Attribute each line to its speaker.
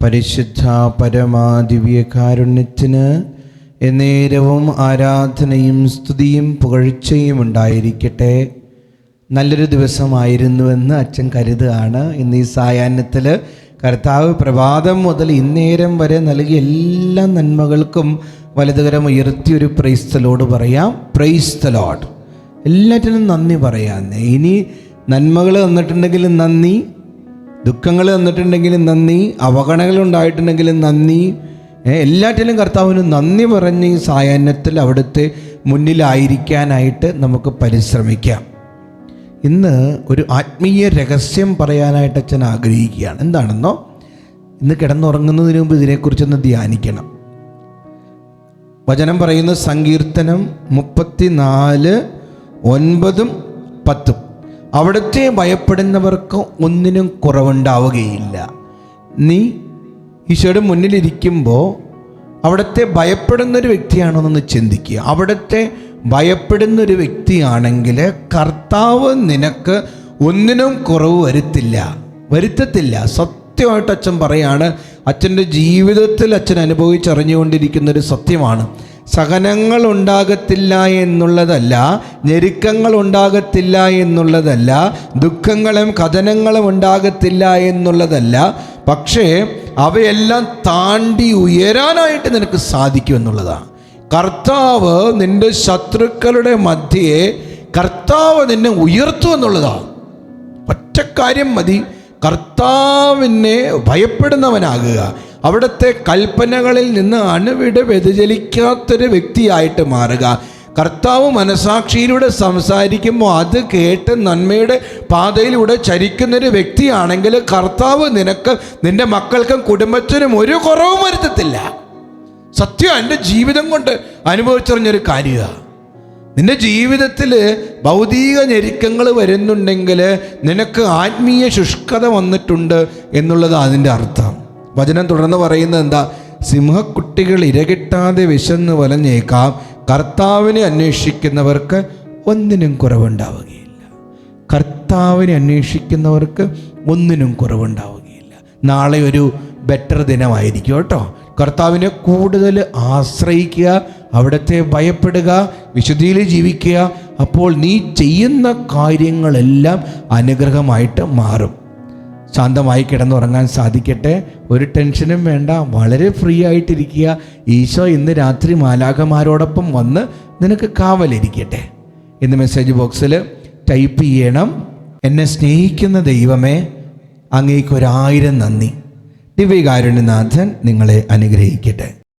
Speaker 1: പരിശുദ്ധ പരമാദിവ്യകാരുണ്യത്തിന് എന്നേരവും ആരാധനയും സ്തുതിയും പുകഴ്ചയും ഉണ്ടായിരിക്കട്ടെ. നല്ലൊരു ദിവസമായിരുന്നുവെന്ന് അച്ഛൻ കരുതുകയാണ്. ഇന്ന് ഈ സായാഹ്നത്തിൽ കർത്താവ് പ്രഭാതം മുതൽ ഇന്നേരം വരെ നൽകിയ എല്ലാ നന്മകൾക്കും വലതുകരം ഉയർത്തിയൊരു പ്രൈസ് ദി ലോർഡ് പറയാം. Praise the Lord. എല്ലാറ്റിനും നന്ദി പറയാം. ഇനി നന്മകൾ തന്നിട്ടുണ്ടെങ്കിലും നന്ദി, ദുഃഖങ്ങൾ തന്നിട്ടുണ്ടെങ്കിലും നന്ദി, അവഗണനകൾ ഉണ്ടായിട്ടുണ്ടെങ്കിലും നന്ദി, എല്ലാറ്റിലും കർത്താവിന് നന്ദി പറഞ്ഞ് ഈ സായാഹ്നത്തിൽ അവിടുത്തെ മുന്നിലായിരിക്കാനായിട്ട് നമുക്ക് പരിശ്രമിക്കാം. ഇന്ന് ഒരു ആത്മീയ രഹസ്യം പറയാനായിട്ട് അച്ഛൻ ആഗ്രഹിക്കുകയാണ്. എന്താണെന്നോ, ഇന്ന് കിടന്നുറങ്ങുന്നതിന് മുമ്പ് ഇതിനെക്കുറിച്ചൊന്ന് ധ്യാനിക്കണം. വചനം പറയുന്ന സങ്കീർത്തനം 34:9-10. അവിടുത്തെ ഭയപ്പെടുന്നവർക്ക് ഒന്നിനും കുറവുണ്ടാവുകയില്ല. നീ ഈശോയുടെ മുന്നിലിരിക്കുമ്പോൾ അവിടുത്തെ ഭയപ്പെടുന്നൊരു വ്യക്തിയാണോന്നൊന്ന് ചിന്തിക്കുക. അവിടുത്തെ ഭയപ്പെടുന്നൊരു വ്യക്തിയാണെങ്കിൽ കർത്താവ് നിനക്ക് ഒന്നിനും കുറവ് വരുത്തത്തില്ല. സത്യമായിട്ട് അച്ഛൻ പറയാണ്. അച്ഛൻ്റെ ജീവിതത്തിൽ അച്ഛൻ അനുഭവിച്ചറിഞ്ഞുകൊണ്ടിരിക്കുന്നൊരു സത്യമാണ്. സഹനങ്ങൾ ഉണ്ടാകത്തില്ല എന്നുള്ളതല്ല, ഞെരുക്കങ്ങൾ ഉണ്ടാകത്തില്ല എന്നുള്ളതല്ല, ദുഃഖങ്ങളും കഥനങ്ങളും ഉണ്ടാകത്തില്ല എന്നുള്ളതല്ല, പക്ഷേ അവയെല്ലാം താണ്ടി ഉയരാനായിട്ട് നിനക്ക് സാധിക്കുമെന്നുള്ളതാണ്. കർത്താവ് നിൻ്റെ ശത്രുക്കളുടെ മധ്യേ കർത്താവ് നിന്നെ ഉയർത്തുമെന്നുള്ളതാണ്. ഒറ്റ കാര്യം മതി, കർത്താവിനെ ഭയപ്പെടുന്നവനാകുക. അവിടുത്തെ കൽപ്പനകളിൽ നിന്ന് അണുവിട വ്യതിചലിക്കാത്തൊരു വ്യക്തിയായിട്ട് മാറുക. കർത്താവ് മനസാക്ഷിയിലൂടെ സംസാരിക്കുമ്പോൾ അത് കേട്ട് നന്മയുടെ പാതയിലൂടെ ചരിക്കുന്നൊരു വ്യക്തിയാണെങ്കിൽ കർത്താവ് നിനക്ക്, നിൻ്റെ മക്കൾക്കും കുടുംബത്തിനും ഒരു കുറവും വരുത്തത്തില്ല. സത്യം എൻ്റെ ജീവിതം കൊണ്ട് അനുഭവിച്ചറിഞ്ഞൊരു കാര്യമാണ്. നിൻ്റെ ജീവിതത്തിൽ ഭൗതിക ഞെരുക്കങ്ങൾ വരുന്നുണ്ടെങ്കിൽ നിനക്ക് ആത്മീയ ശുഷ്കത വന്നിട്ടുണ്ട് എന്നുള്ളതാണ് അതിൻ്റെ അർത്ഥം. വചനം തുടർന്ന് പറയുന്നത് എന്താ? സിംഹക്കുട്ടികൾ ഇരകിട്ടാതെ വിശന്ന് വലഞ്ഞേക്കാം, കർത്താവിനെ അന്വേഷിക്കുന്നവർക്ക് ഒന്നിനും കുറവുണ്ടാവുകയില്ല. കർത്താവിനെ അന്വേഷിക്കുന്നവർക്ക് ഒന്നിനും കുറവുണ്ടാവുകയില്ല. നാളെ ഒരു ബെറ്റർ ദിനമായിരിക്കും കേട്ടോ. കർത്താവിനെ കൂടുതൽ ആശ്രയിക്കുക, അവിടുത്തെ ഭയപ്പെടുക, വിശുദ്ധിയിൽ ജീവിക്കുക. അപ്പോൾ നീ ചെയ്യുന്ന കാര്യങ്ങളെല്ലാം അനുഗ്രഹമായിട്ട് മാറും. ശാന്തമായി കിടന്നുറങ്ങാൻ സാധിക്കട്ടെ. ഒരു ടെൻഷനും വേണ്ട, വളരെ ഫ്രീ ആയിട്ടിരിക്കുക. ഈശോ ഇന്ന് രാത്രി മാലാഖമാരോടൊപ്പം വന്ന് നിനക്ക് കാവലിരിക്കട്ടെ എന്ന് മെസ്സേജ് ബോക്സിൽ ടൈപ്പ് ചെയ്യണം. എന്നെ സ്നേഹിക്കുന്ന ദൈവമേ, അങ്ങേക്ക് 1000 നന്ദി. ദിവ്യകാരുണ്യനാഥൻ നിങ്ങളെ അനുഗ്രഹിക്കട്ടെ.